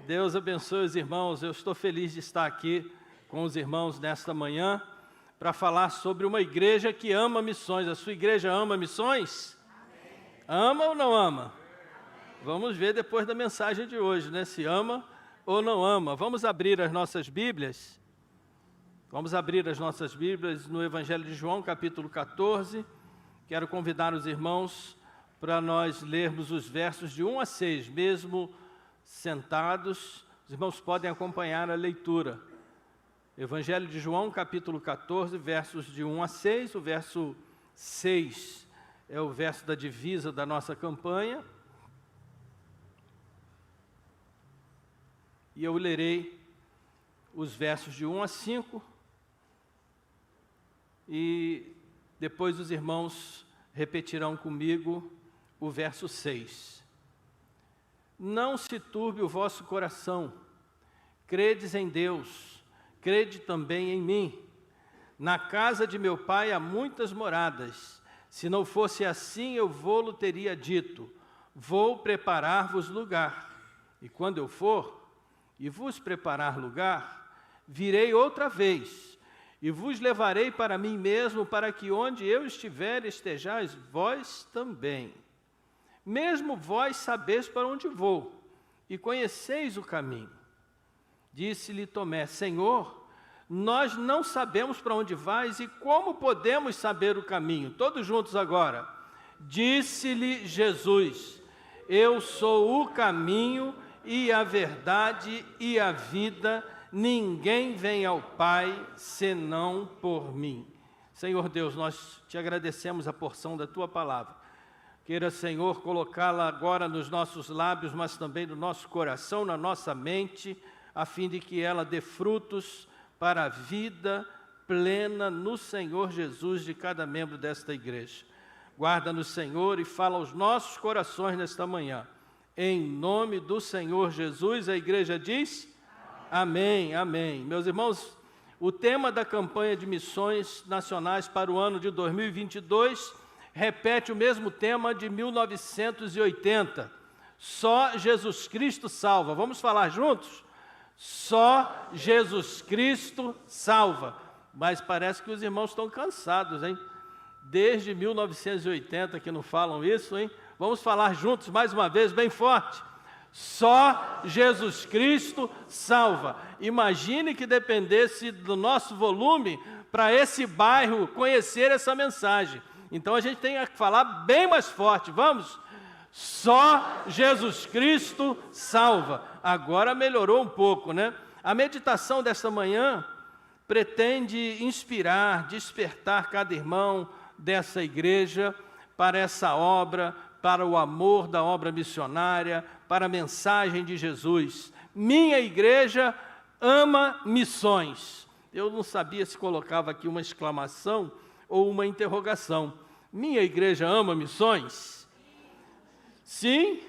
Deus abençoe os irmãos. Eu estou feliz de estar aqui com os irmãos nesta manhã para falar sobre uma igreja que ama missões. A sua igreja ama missões? Amém. Ama ou não ama? Amém. Vamos ver depois da mensagem de hoje, né? Se ama ou não ama. Vamos abrir as nossas Bíblias. Vamos abrir as nossas Bíblias no Evangelho de João, capítulo 14. Quero convidar os irmãos para nós lermos os versos de 1 a 6, mesmo sentados. Os irmãos podem acompanhar a leitura. Evangelho de João, capítulo 14, versos de 1 a 6. O verso 6 é o verso da divisa da nossa campanha. E eu lerei os versos de 1 a 5. E depois os irmãos repetirão comigo o verso 6. Não se turbe o vosso coração, credes em Deus, crede também em mim. Na casa de meu pai há muitas moradas. Se não fosse assim, eu vô-lo teria dito, vou preparar-vos lugar. E quando eu for e vos preparar lugar, virei outra vez, e vos levarei para mim mesmo, para que onde eu estiver, estejais vós também. Mesmo vós sabeis para onde vou, e conheceis o caminho. Disse-lhe Tomé, Senhor, nós não sabemos para onde vais, e como podemos saber o caminho? Todos juntos agora. Disse-lhe Jesus, eu sou o caminho, e a verdade, e a vida. Ninguém vem ao Pai, senão por mim. Senhor Deus, nós te agradecemos a porção da Tua palavra. Queira, Senhor, colocá-la agora nos nossos lábios, mas também no nosso coração, na nossa mente, a fim de que ela dê frutos para a vida plena no Senhor Jesus de cada membro desta igreja. Guarda-nos, Senhor, e fala aos nossos corações nesta manhã. Em nome do Senhor Jesus, a igreja diz... Amém, amém. Meus irmãos, o tema da campanha de missões nacionais para o ano de 2022 repete o mesmo tema de 1980. Só Jesus Cristo salva. Vamos falar juntos? Só Jesus Cristo salva. Mas parece que os irmãos estão cansados, hein? Desde 1980 que não falam isso, hein? Vamos falar juntos mais uma vez, bem forte. Só Jesus Cristo salva. Imagine que dependesse do nosso volume para esse bairro conhecer essa mensagem. Então a gente tem que falar bem mais forte. Vamos? Só Jesus Cristo salva. Agora melhorou um pouco, né? A meditação desta manhã pretende inspirar, despertar cada irmão dessa igreja para essa obra, para o amor da obra missionária, para a mensagem de Jesus. Minha igreja ama missões. Eu não sabia se colocava aqui uma exclamação ou uma interrogação. Minha igreja ama missões? Sim?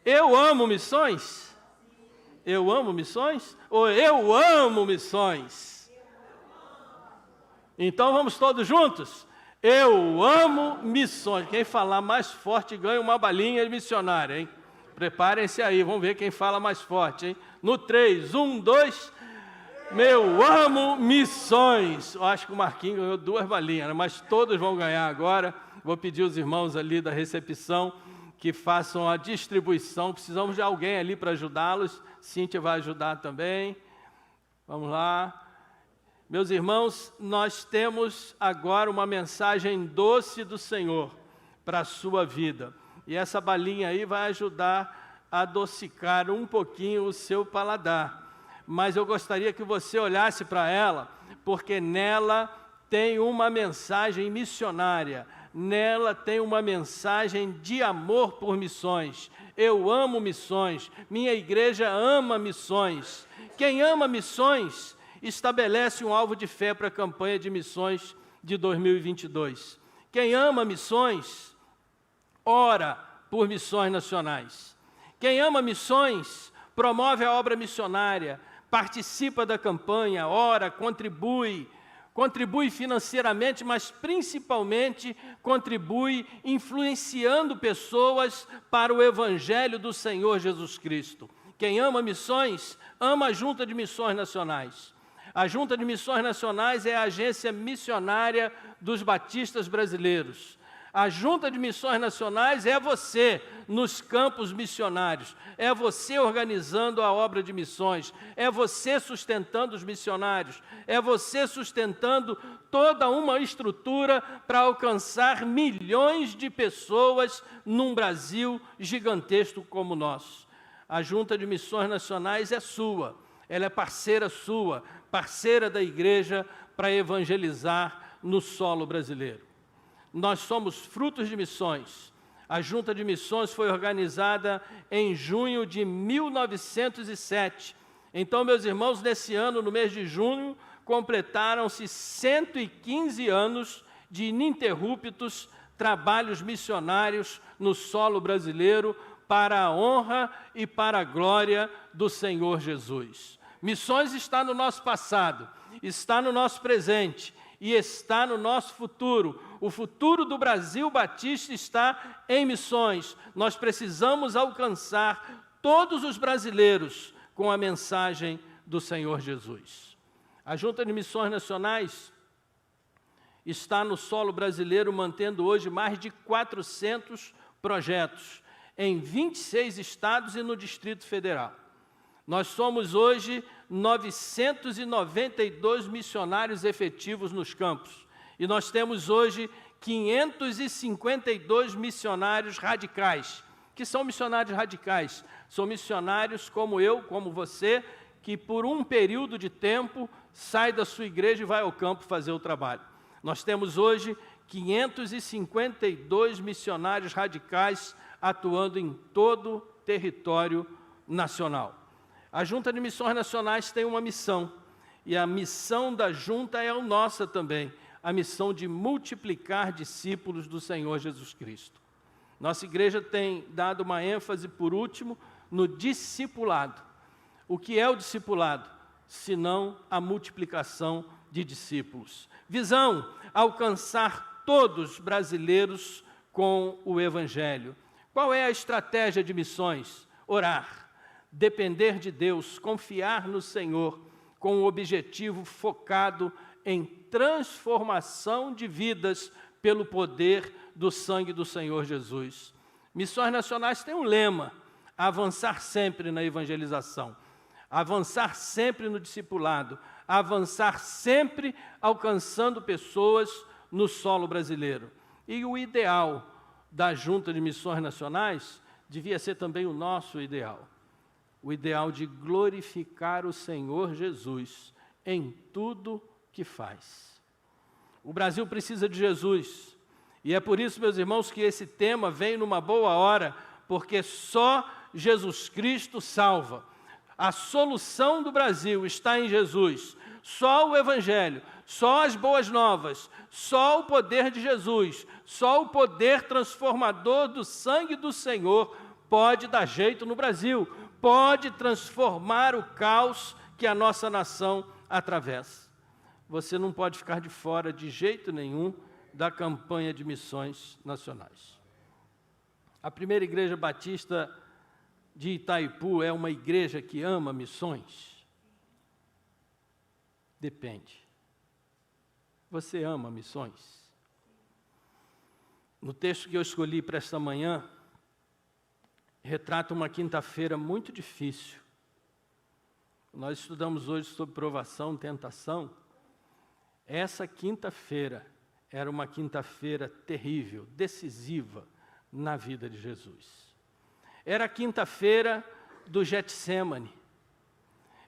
Eu amo missões? Eu amo missões? Ou eu amo missões? Então vamos todos juntos? Eu amo missões. Quem falar mais forte ganha uma balinha missionária, hein? Preparem-se aí, vamos ver quem fala mais forte, hein? No 3, 1, 2. Eu amo missões. Eu acho que o Marquinhos ganhou 2 balinhas, né? Mas todos vão ganhar agora. Vou pedir os irmãos ali da recepção que façam a distribuição. Precisamos de alguém ali para ajudá-los. Cíntia vai ajudar também. Vamos lá. Meus irmãos, nós temos agora uma mensagem doce do Senhor para a sua vida. E essa balinha aí vai ajudar a adocicar um pouquinho o seu paladar. Mas eu gostaria que você olhasse para ela, porque nela tem uma mensagem missionária. Nela tem uma mensagem de amor por missões. Eu amo missões. Minha igreja ama missões. Quem ama missões estabelece um alvo de fé para a campanha de missões de 2022. Quem ama missões, ora por missões nacionais. Quem ama missões, promove a obra missionária, participa da campanha, ora, contribui financeiramente, mas principalmente contribui influenciando pessoas para o Evangelho do Senhor Jesus Cristo. Quem ama missões, ama a Junta de Missões Nacionais. A Junta de Missões Nacionais é a agência missionária dos batistas brasileiros. A Junta de Missões Nacionais é você nos campos missionários, é você organizando a obra de missões, é você sustentando os missionários, é você sustentando toda uma estrutura para alcançar milhões de pessoas num Brasil gigantesco como o nosso. A Junta de Missões Nacionais é sua, ela é parceira sua, parceira da igreja para evangelizar no solo brasileiro. Nós somos frutos de missões. A Junta de Missões foi organizada em junho de 1907. Então, meus irmãos, nesse ano, no mês de junho, completaram-se 115 anos de ininterruptos trabalhos missionários no solo brasileiro para a honra e para a glória do Senhor Jesus. Missões está no nosso passado, está no nosso presente e está no nosso futuro. O futuro do Brasil Batista está em missões. Nós precisamos alcançar todos os brasileiros com a mensagem do Senhor Jesus. A Junta de Missões Nacionais está no solo brasileiro mantendo hoje mais de 400 projetos em 26 estados e no Distrito Federal. Nós somos hoje 992 missionários efetivos nos campos. E nós temos hoje 552 missionários radicais. Que são missionários radicais? São missionários como eu, como você, que por um período de tempo sai da sua igreja e vai ao campo fazer o trabalho. Nós temos hoje 552 missionários radicais atuando em todo o território nacional. A Junta de Missões Nacionais tem uma missão, e a missão da Junta é a nossa também, a missão de multiplicar discípulos do Senhor Jesus Cristo. Nossa igreja tem dado uma ênfase, por último, no discipulado. O que é o discipulado? Senão a multiplicação de discípulos. Visão: alcançar todos os brasileiros com o Evangelho. Qual é a estratégia de missões? Orar. Depender de Deus, confiar no Senhor, com o objetivo focado em transformação de vidas pelo poder do sangue do Senhor Jesus. Missões Nacionais têm um lema: avançar sempre na evangelização, avançar sempre no discipulado, avançar sempre alcançando pessoas no solo brasileiro. E o ideal da Junta de Missões Nacionais devia ser também o nosso ideal. O ideal de glorificar o Senhor Jesus em tudo que faz. O Brasil precisa de Jesus, e é por isso, meus irmãos, que esse tema vem numa boa hora, porque só Jesus Cristo salva. A solução do Brasil está em Jesus. Só o Evangelho, só as boas novas, só o poder de Jesus, só o poder transformador do sangue do Senhor pode dar jeito no Brasil, pode transformar o caos que a nossa nação atravessa. Você não pode ficar de fora de jeito nenhum da campanha de missões nacionais. A primeira igreja batista de Itaipu é uma igreja que ama missões? Depende. Você ama missões? No texto que eu escolhi para esta manhã, retrata uma quinta-feira muito difícil. Nós estudamos hoje sobre provação, tentação. Essa quinta-feira era uma quinta-feira terrível, decisiva na vida de Jesus. Era a quinta-feira do Getsêmani.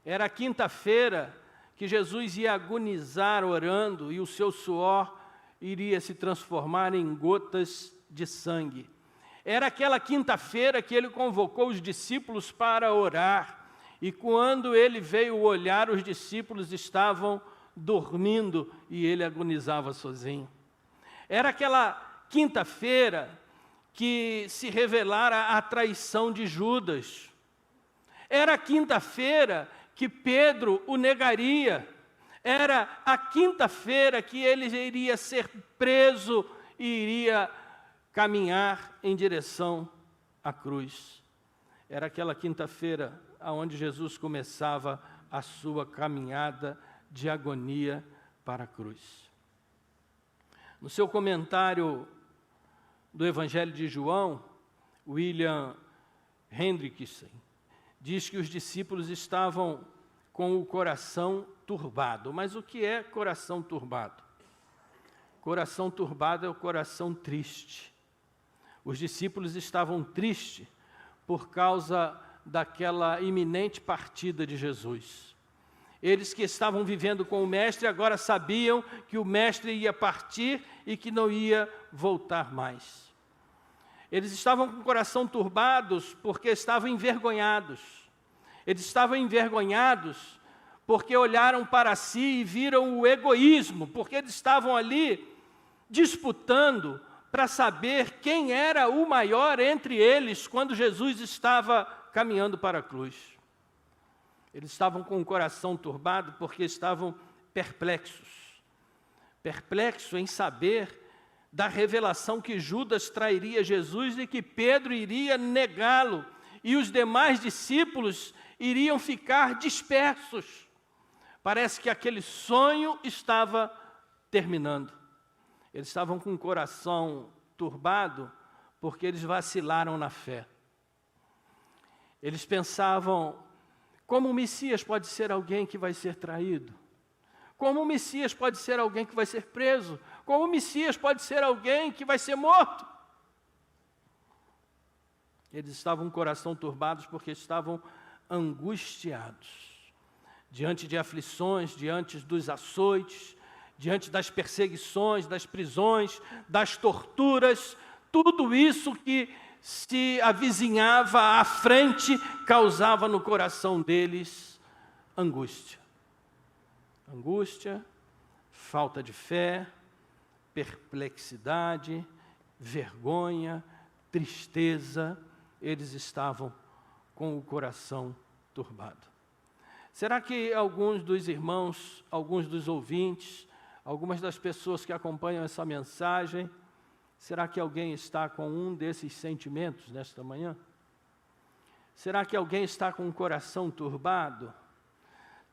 Era a quinta-feira que Jesus ia agonizar orando e o seu suor iria se transformar em gotas de sangue. Era aquela quinta-feira que ele convocou os discípulos para orar, e quando ele veio olhar, os discípulos estavam dormindo e ele agonizava sozinho. Era aquela quinta-feira que se revelara a traição de Judas. Era a quinta-feira que Pedro o negaria. Era a quinta-feira que ele iria ser preso e iria caminhar em direção à cruz. Era aquela quinta-feira aonde Jesus começava a sua caminhada de agonia para a cruz. No seu comentário do Evangelho de João, William Hendrickson diz que os discípulos estavam com o coração turbado. Mas o que é coração turbado? Coração turbado é o coração triste. Os discípulos estavam tristes por causa daquela iminente partida de Jesus. Eles que estavam vivendo com o Mestre agora sabiam que o Mestre ia partir e que não ia voltar mais. Eles estavam com o coração turbados porque estavam envergonhados. Eles estavam envergonhados porque olharam para si e viram o egoísmo, porque eles estavam ali disputando para saber quem era o maior entre eles quando Jesus estava caminhando para a cruz. Eles estavam com o coração turbado porque estavam perplexos. Perplexos em saber da revelação que Judas trairia Jesus e que Pedro iria negá-lo e os demais discípulos iriam ficar dispersos. Parece que aquele sonho estava terminando. Eles estavam com o coração turbado porque eles vacilaram na fé. Eles pensavam: como o Messias pode ser alguém que vai ser traído? Como o Messias pode ser alguém que vai ser preso? Como o Messias pode ser alguém que vai ser morto? Eles estavam com o coração turbados porque estavam angustiados. Diante de aflições, diante dos açoites, diante das perseguições, das prisões, das torturas, tudo isso que se avizinhava à frente causava no coração deles angústia. Angústia, falta de fé, perplexidade, vergonha, tristeza. Eles estavam com o coração turbado. Será que alguns dos irmãos, alguns dos ouvintes, algumas das pessoas que acompanham essa mensagem, será que alguém está com um desses sentimentos nesta manhã? Será que alguém está com o coração turbado?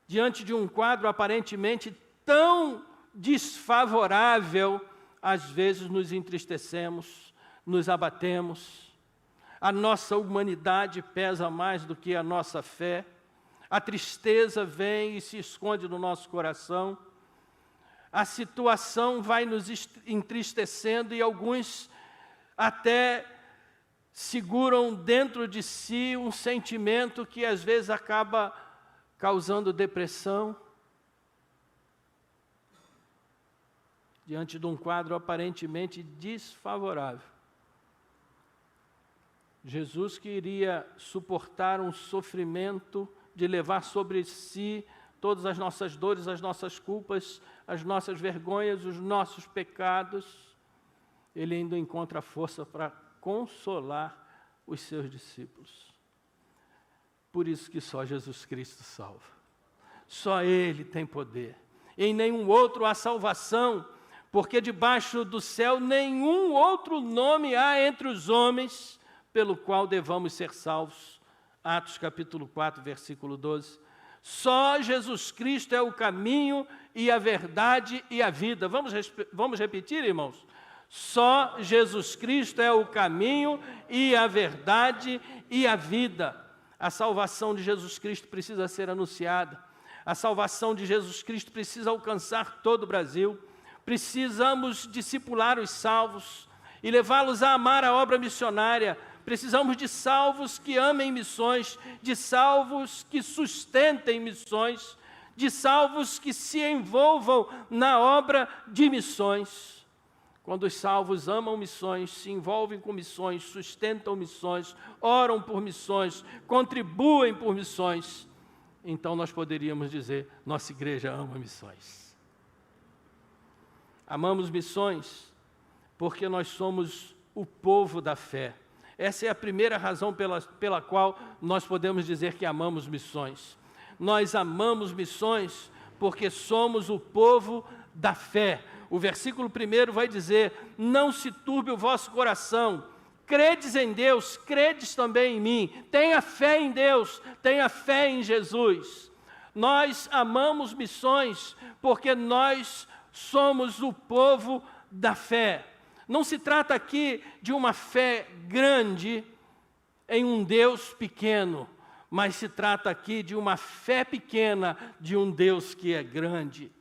Diante de um quadro aparentemente tão desfavorável, às vezes nos entristecemos, nos abatemos. A nossa humanidade pesa mais do que a nossa fé. A tristeza vem e se esconde no nosso coração. A situação vai nos entristecendo e alguns até seguram dentro de si um sentimento que às vezes acaba causando depressão. Diante de um quadro aparentemente desfavorável. Jesus que iria suportar um sofrimento de levar sobre si todas as nossas dores, as nossas culpas, as nossas vergonhas, os nossos pecados, ele ainda encontra força para consolar os seus discípulos. Por isso que só Jesus Cristo salva. Só Ele tem poder. Em nenhum outro há salvação, porque debaixo do céu nenhum outro nome há entre os homens pelo qual devamos ser salvos. Atos capítulo 4, versículo 12. Só Jesus Cristo é o caminho e a verdade e a vida. Vamos repetir, irmãos? Só Jesus Cristo é o caminho e a verdade e a vida. A salvação de Jesus Cristo precisa ser anunciada. A salvação de Jesus Cristo precisa alcançar todo o Brasil. Precisamos discipular os salvos e levá-los a amar a obra missionária. Precisamos de salvos que amem missões, de salvos que sustentem missões, de salvos que se envolvam na obra de missões. Quando os salvos amam missões, se envolvem com missões, sustentam missões, oram por missões, contribuem por missões, então nós poderíamos dizer: nossa igreja ama missões. Amamos missões porque nós somos o povo da fé. Essa é a primeira razão pela qual nós podemos dizer que amamos missões. Nós amamos missões porque somos o povo da fé. O versículo 1 vai dizer: não se turbe o vosso coração, Credes em Deus, credes também em mim. Tenha fé em Deus, tenha fé em Jesus. Nós amamos missões porque nós somos o povo da fé. Não se trata aqui de uma fé grande em um Deus pequeno, mas se trata aqui de uma fé pequena de um Deus que é grande.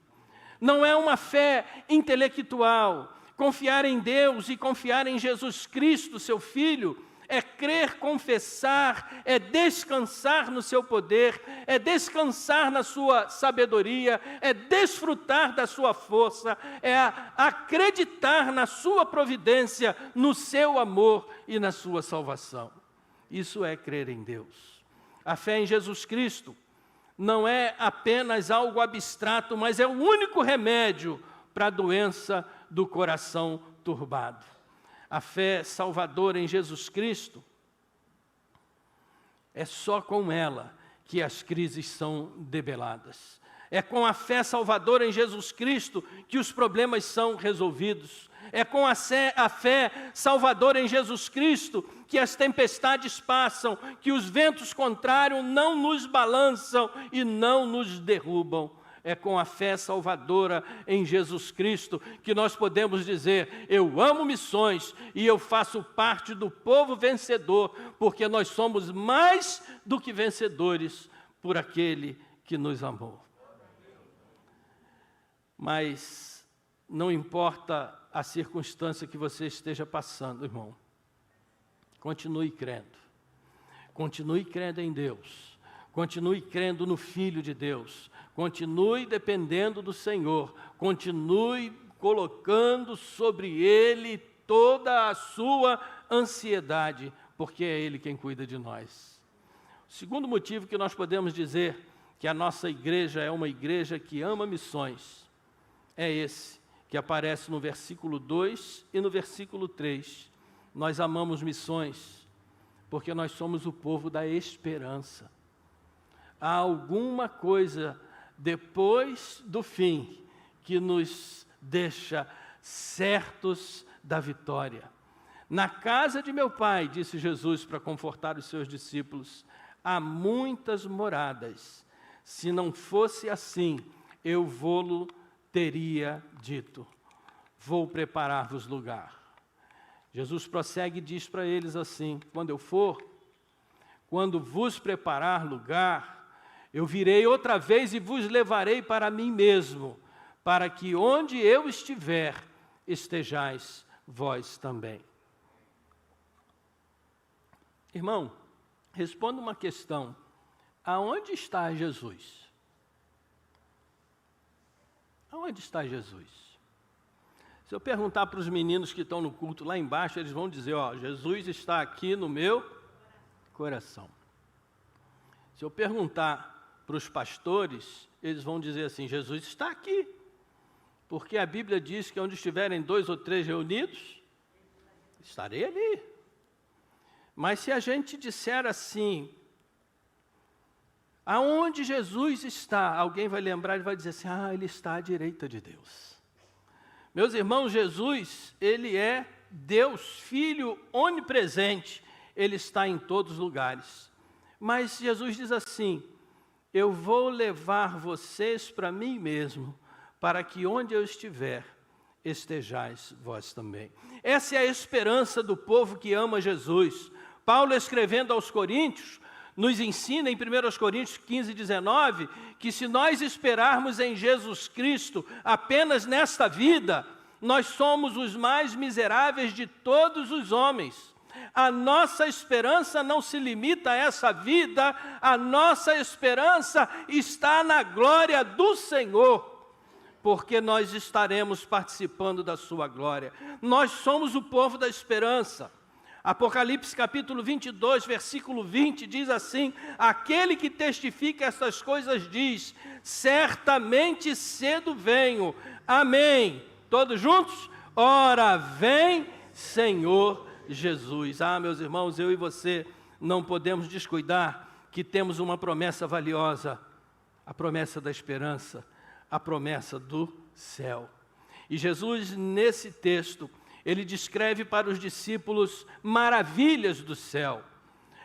Não é uma fé intelectual. Confiar em Deus e confiar em Jesus Cristo, seu Filho, é crer, confessar, é descansar no seu poder, é descansar na sua sabedoria, é desfrutar da sua força, é acreditar na sua providência, no seu amor e na sua salvação. Isso é crer em Deus. A fé em Jesus Cristo não é apenas algo abstrato, mas é o único remédio para a doença do coração turbado. A fé salvadora em Jesus Cristo, é só com ela que as crises são debeladas. É com a fé salvadora em Jesus Cristo que os problemas são resolvidos. É com a fé salvadora em Jesus Cristo que as tempestades passam, que os ventos contrários não nos balançam e não nos derrubam. É com a fé salvadora em Jesus Cristo que nós podemos dizer: eu amo missões e eu faço parte do povo vencedor, porque nós somos mais do que vencedores por aquele que nos amou. Mas não importa a circunstância que você esteja passando, irmão, continue crendo. Continue crendo em Deus. Continue crendo no Filho de Deus. Continue dependendo do Senhor. Continue colocando sobre Ele toda a sua ansiedade, porque é Ele quem cuida de nós. O segundo motivo que nós podemos dizer que a nossa igreja é uma igreja que ama missões é esse, que aparece no versículo 2 e no versículo 3. Nós amamos missões porque nós somos o povo da esperança. Há alguma coisa depois do fim que nos deixa certos da vitória. Na casa de meu Pai, disse Jesus para confortar os seus discípulos, há muitas moradas. Se não fosse assim, eu vou-lo teria dito. Vou preparar-vos lugar. Jesus prossegue e diz para eles assim: quando vos preparar lugar, eu virei outra vez e vos levarei para mim mesmo, para que onde eu estiver, estejais vós também. Irmão, responda uma questão: aonde está Jesus? Aonde está Jesus? Se eu perguntar para os meninos que estão no culto lá embaixo, eles vão dizer: ó, Jesus está aqui no meu coração. Se eu perguntar para os pastores, eles vão dizer assim: Jesus está aqui, porque a Bíblia diz que onde estiverem 2 ou 3 reunidos, estarei ali. Mas se a gente disser assim, aonde Jesus está, alguém vai lembrar e vai dizer assim: ah, Ele está à direita de Deus. Meus irmãos, Jesus, Ele é Deus, Filho onipresente, Ele está em todos os lugares. Mas Jesus diz assim: eu vou levar vocês para mim mesmo, para que onde eu estiver, estejais vós também. Essa é a esperança do povo que ama Jesus. Paulo, escrevendo aos Coríntios, nos ensina em 1 Coríntios 15, 19, que se nós esperarmos em Jesus Cristo apenas nesta vida, nós somos os mais miseráveis de todos os homens. A nossa esperança não se limita a essa vida, a nossa esperança está na glória do Senhor, porque nós estaremos participando da sua glória. Nós somos o povo da esperança. Apocalipse capítulo 22, versículo 20, diz assim: aquele que testifica essas coisas diz: certamente cedo venho. Amém. Todos juntos? Ora, vem, Senhor Jesus. Ah, meus irmãos, eu e você não podemos descuidar que temos uma promessa valiosa, a promessa da esperança, a promessa do céu. E Jesus, nesse texto, Ele descreve para os discípulos maravilhas do céu.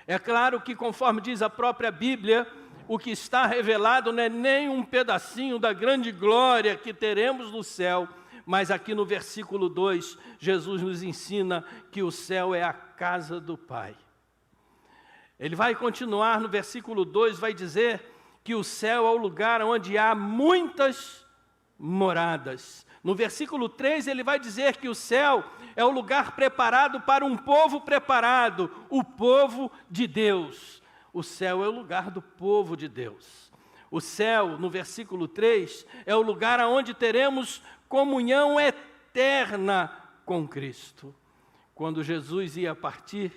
É claro que, conforme diz a própria Bíblia, o que está revelado não é nem um pedacinho da grande glória que teremos no céu, mas aqui no versículo 2, Jesus nos ensina que o céu é a casa do Pai. Ele vai continuar no versículo 2, vai dizer que o céu é o lugar onde há muitas moradas. No versículo 3, ele vai dizer que o céu é o lugar preparado para um povo preparado, o povo de Deus. O céu é o lugar do povo de Deus. O céu, no versículo 3, é o lugar onde teremos comunhão eterna com Cristo. Quando Jesus ia partir,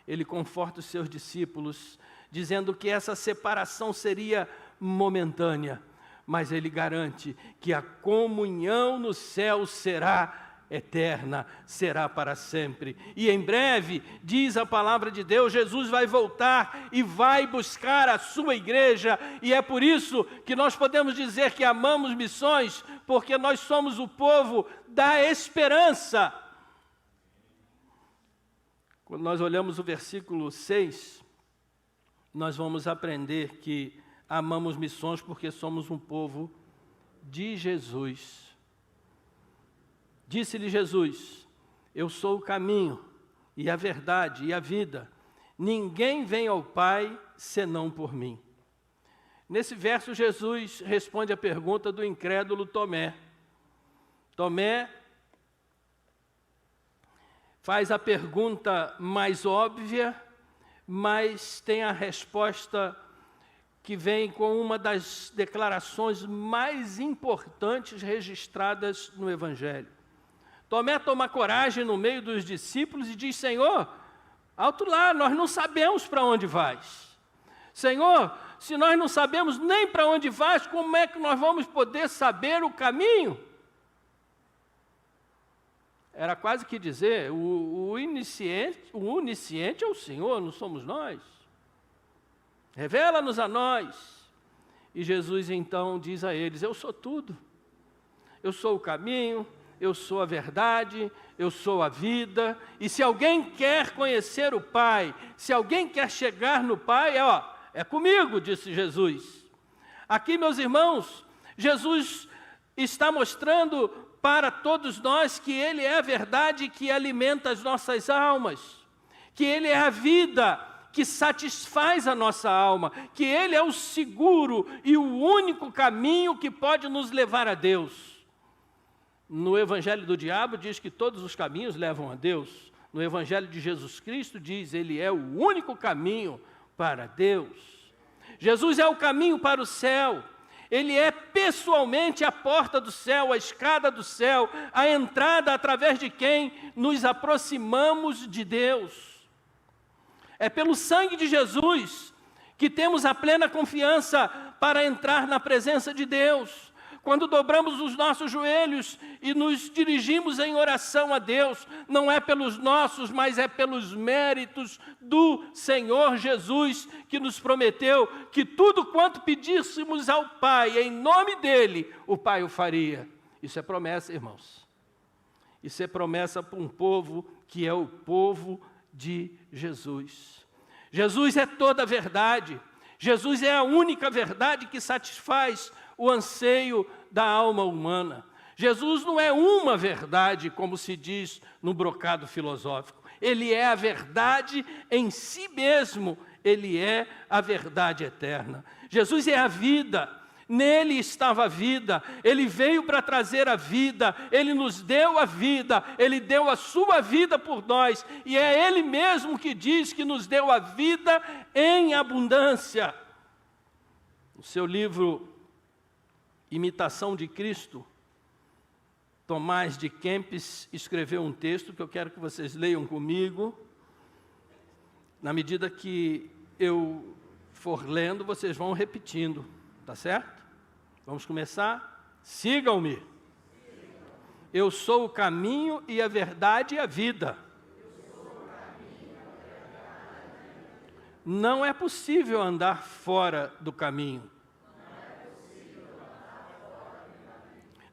ele conforta os seus discípulos, dizendo que essa separação seria momentânea, mas ele garante que a comunhão no céu será eterna, será para sempre. E em breve, diz a palavra de Deus, Jesus vai voltar e vai buscar a sua igreja, e é por isso que nós podemos dizer que amamos missões, porque nós somos o povo da esperança. Quando nós olhamos o versículo 6, nós vamos aprender que amamos missões porque somos um povo de Jesus. Disse-lhe Jesus: eu sou o caminho e a verdade e a vida. Ninguém vem ao Pai senão por mim. Nesse verso, Jesus responde a pergunta do incrédulo Tomé. Tomé faz a pergunta mais óbvia, mas tem a resposta que vem com uma das declarações mais importantes registradas no Evangelho. Tomé toma coragem no meio dos discípulos e diz: Senhor, alto lá, nós não sabemos para onde vais. Senhor, se nós não sabemos nem para onde vais, como é que nós vamos poder saber o caminho? Era quase que dizer, o onisciente é o Senhor, não somos nós. Revela-nos a nós. E Jesus então diz a eles: eu sou tudo. Eu sou o caminho, eu sou a verdade, eu sou a vida. E se alguém quer conhecer o Pai, se alguém quer chegar no Pai, é comigo, disse Jesus. Aqui, meus irmãos, Jesus está mostrando para todos nós que Ele é a verdade que alimenta as nossas almas, que Ele é a vida que satisfaz a nossa alma, que Ele é o seguro e o único caminho que pode nos levar a Deus. No Evangelho do diabo diz que todos os caminhos levam a Deus. No Evangelho de Jesus Cristo diz: Ele é o único caminho para Deus. Jesus é o caminho para o céu. Ele é pessoalmente a porta do céu, a escada do céu, a entrada através de quem nos aproximamos de Deus. É pelo sangue de Jesus que temos a plena confiança para entrar na presença de Deus. Quando dobramos os nossos joelhos e nos dirigimos em oração a Deus, não é pelos nossos, mas é pelos méritos do Senhor Jesus, que nos prometeu que tudo quanto pedíssemos ao Pai, em nome dEle, o Pai o faria. Isso é promessa, irmãos. Isso é promessa para um povo que é o povo de Jesus. Jesus é toda a verdade. Jesus é a única verdade que satisfaz o anseio da alma humana. Jesus não é uma verdade, como se diz no brocado filosófico. Ele é a verdade em si mesmo. Ele é a verdade eterna. Jesus é a vida. Nele estava a vida. Ele veio para trazer a vida. Ele nos deu a vida. Ele deu a sua vida por nós. E é Ele mesmo que diz que nos deu a vida em abundância. No seu livro Imitação de Cristo, Tomás de Kempis escreveu um texto que eu quero que vocês leiam comigo. Na medida que eu for lendo, vocês vão repetindo, tá certo? Vamos começar? Sigam-me. Eu sou o caminho e a verdade e a vida. Não é possível andar fora do caminho.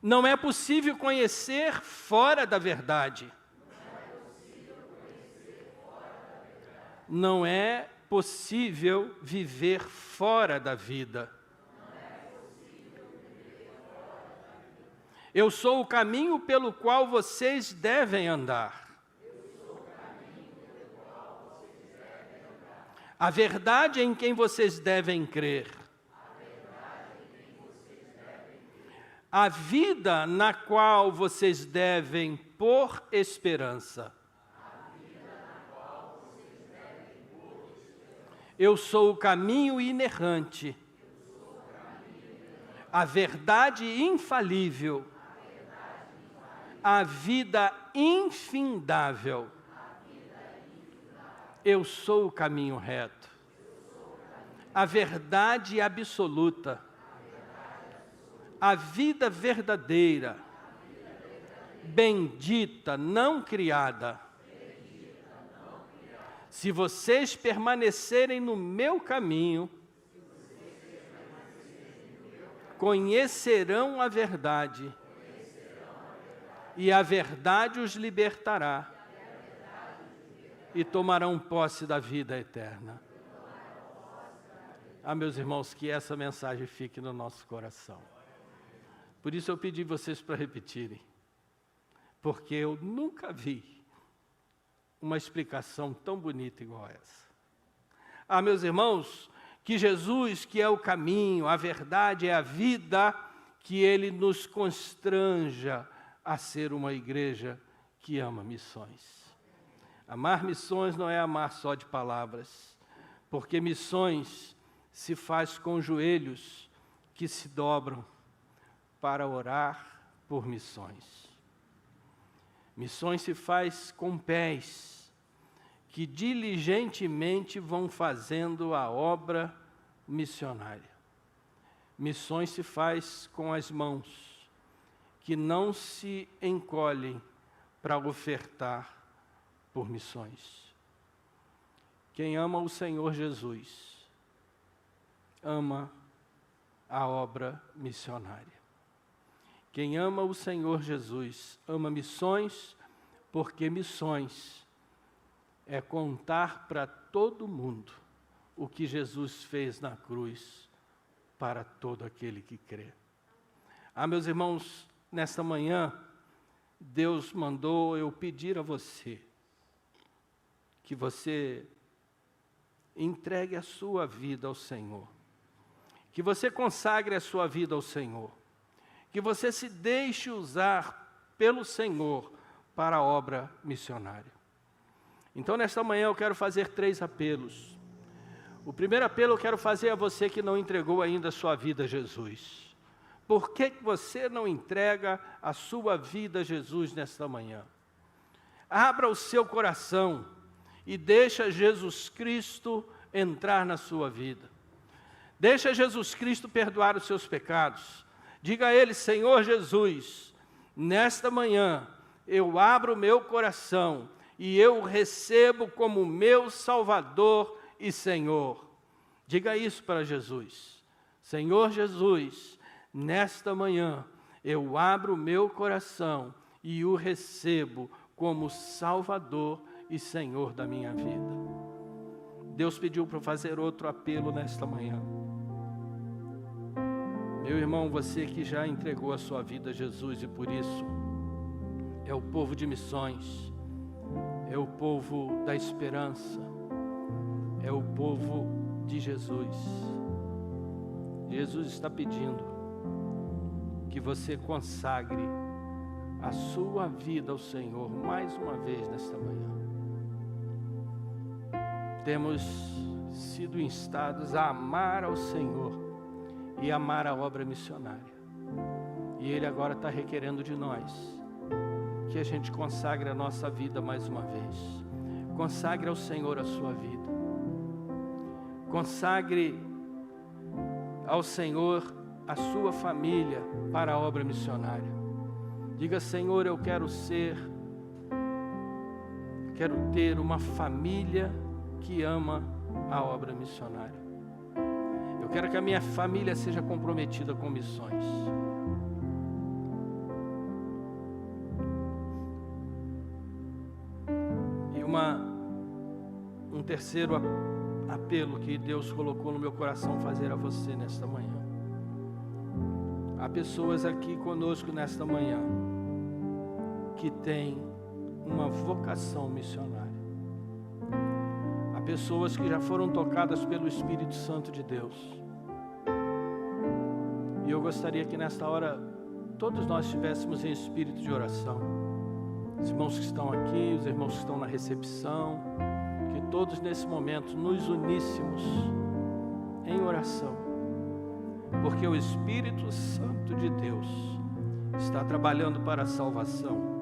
Não é possível conhecer fora da verdade. Não é possível viver fora da vida. Eu sou o caminho pelo qual vocês devem andar. A verdade em quem vocês devem crer. A vida na qual vocês devem pôr esperança. Eu sou o caminho inerrante. A verdade infalível. A vida infindável. Eu sou o caminho reto. A verdade absoluta. A vida verdadeira. Bendita, não criada. Se vocês permanecerem no meu caminho, conhecerão a verdade. E a verdade os libertará. E tomarão posse da vida eterna. Ah, meus irmãos, que essa mensagem fique no nosso coração. Por isso eu pedi vocês para repetirem. Porque eu nunca vi uma explicação tão bonita igual essa. Ah, meus irmãos, que Jesus, que é o caminho, a verdade, é a vida, que Ele nos constranja a ser uma igreja que ama missões. Amar missões não é amar só de palavras, porque missões se faz com joelhos que se dobram para orar por missões. Missões se faz com pés que diligentemente vão fazendo a obra missionária. Missões se faz com as mãos que não se encolhem para ofertar por missões. Quem ama o Senhor Jesus, ama a obra missionária. Quem ama o Senhor Jesus, ama missões, porque missões é contar para todo mundo o que Jesus fez na cruz para todo aquele que crê. Ah, meus irmãos, nesta manhã, Deus mandou eu pedir a você que você entregue a sua vida ao Senhor, que você consagre a sua vida ao Senhor, que você se deixe usar pelo Senhor para a obra missionária. Então, nesta manhã, eu quero fazer 3 apelos. O primeiro apelo eu quero fazer a você que não entregou ainda a sua vida a Jesus. Por que você não entrega a sua vida a Jesus nesta manhã? Abra o seu coração e deixa Jesus Cristo entrar na sua vida. Deixa Jesus Cristo perdoar os seus pecados. Diga a Ele: Senhor Jesus, nesta manhã eu abro o meu coração e eu o recebo como meu Salvador e Senhor. Diga isso para Jesus. Senhor Jesus, nesta manhã eu abro o meu coração e o recebo como Salvador e Senhor da minha vida. Deus pediu para fazer outro apelo nesta manhã. Meu irmão, você que já entregou a sua vida a Jesus e por isso é o povo de missões, é o povo da esperança, é o povo de Jesus. Jesus está pedindo que você consagre a sua vida ao Senhor mais uma vez nesta manhã. Temos sido instados a amar ao Senhor e amar a obra missionária. E Ele agora está requerendo de nós que a gente consagre a nossa vida mais uma vez. Consagre ao Senhor a sua vida. Consagre ao Senhor a sua família para a obra missionária. Diga: Senhor, eu quero ter uma família que ama a obra missionária. Eu quero que a minha família seja comprometida com missões. E um terceiro apelo que Deus colocou no meu coração fazer a você nesta manhã. Há pessoas aqui conosco nesta manhã que têm uma vocação missionária. Há pessoas que já foram tocadas pelo Espírito Santo de Deus. E eu gostaria que nesta hora todos nós estivéssemos em espírito de oração. Os irmãos que estão aqui, os irmãos que estão na recepção, que todos nesse momento nos uníssemos em oração, porque o Espírito Santo de Deus está trabalhando para a salvação.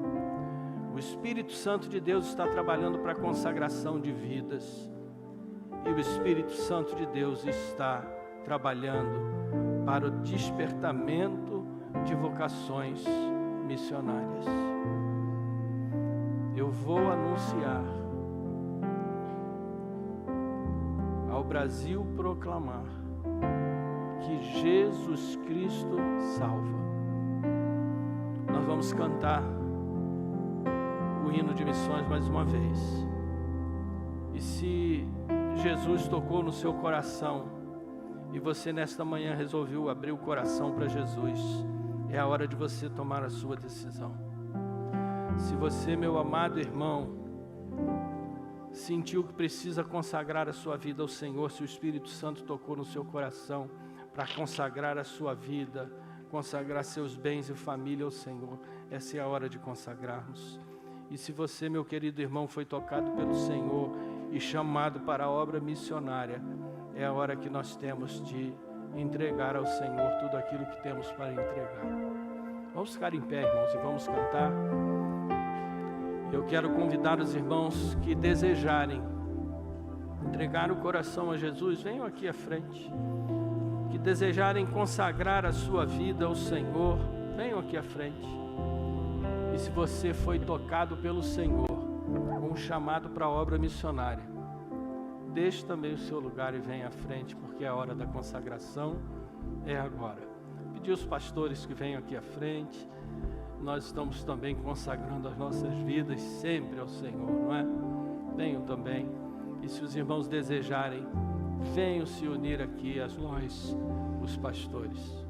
O Espírito Santo de Deus está trabalhando para a consagração de vidas. E o Espírito Santo de Deus está trabalhando para o despertamento de vocações missionárias. Eu vou anunciar ao Brasil proclamar que Jesus Cristo salva. Nós vamos cantar o hino de missões mais uma vez. E se Jesus tocou no seu coração e você nesta manhã resolveu abrir o coração para Jesus, é a hora de você tomar a sua decisão. Se você, meu amado irmão, sentiu que precisa consagrar a sua vida ao Senhor, se o Espírito Santo tocou no seu coração para consagrar a sua vida, consagrar seus bens e família ao Senhor, essa é a hora de consagrarmos. E se você, meu querido irmão, foi tocado pelo Senhor e chamado para a obra missionária, é a hora que nós temos de entregar ao Senhor tudo aquilo que temos para entregar. Vamos ficar em pé, irmãos, e vamos cantar. Eu quero convidar os irmãos que desejarem entregar o coração a Jesus, venham aqui à frente. Que desejarem consagrar a sua vida ao Senhor, venham aqui à frente. E se você foi tocado pelo Senhor, com um chamado para a obra missionária, deixe também o seu lugar e venha à frente, porque a hora da consagração é agora. Pedir aos pastores que venham aqui à frente. Nós estamos também consagrando as nossas vidas sempre ao Senhor, não é? Venham também. E se os irmãos desejarem, venham se unir aqui a nós, os pastores.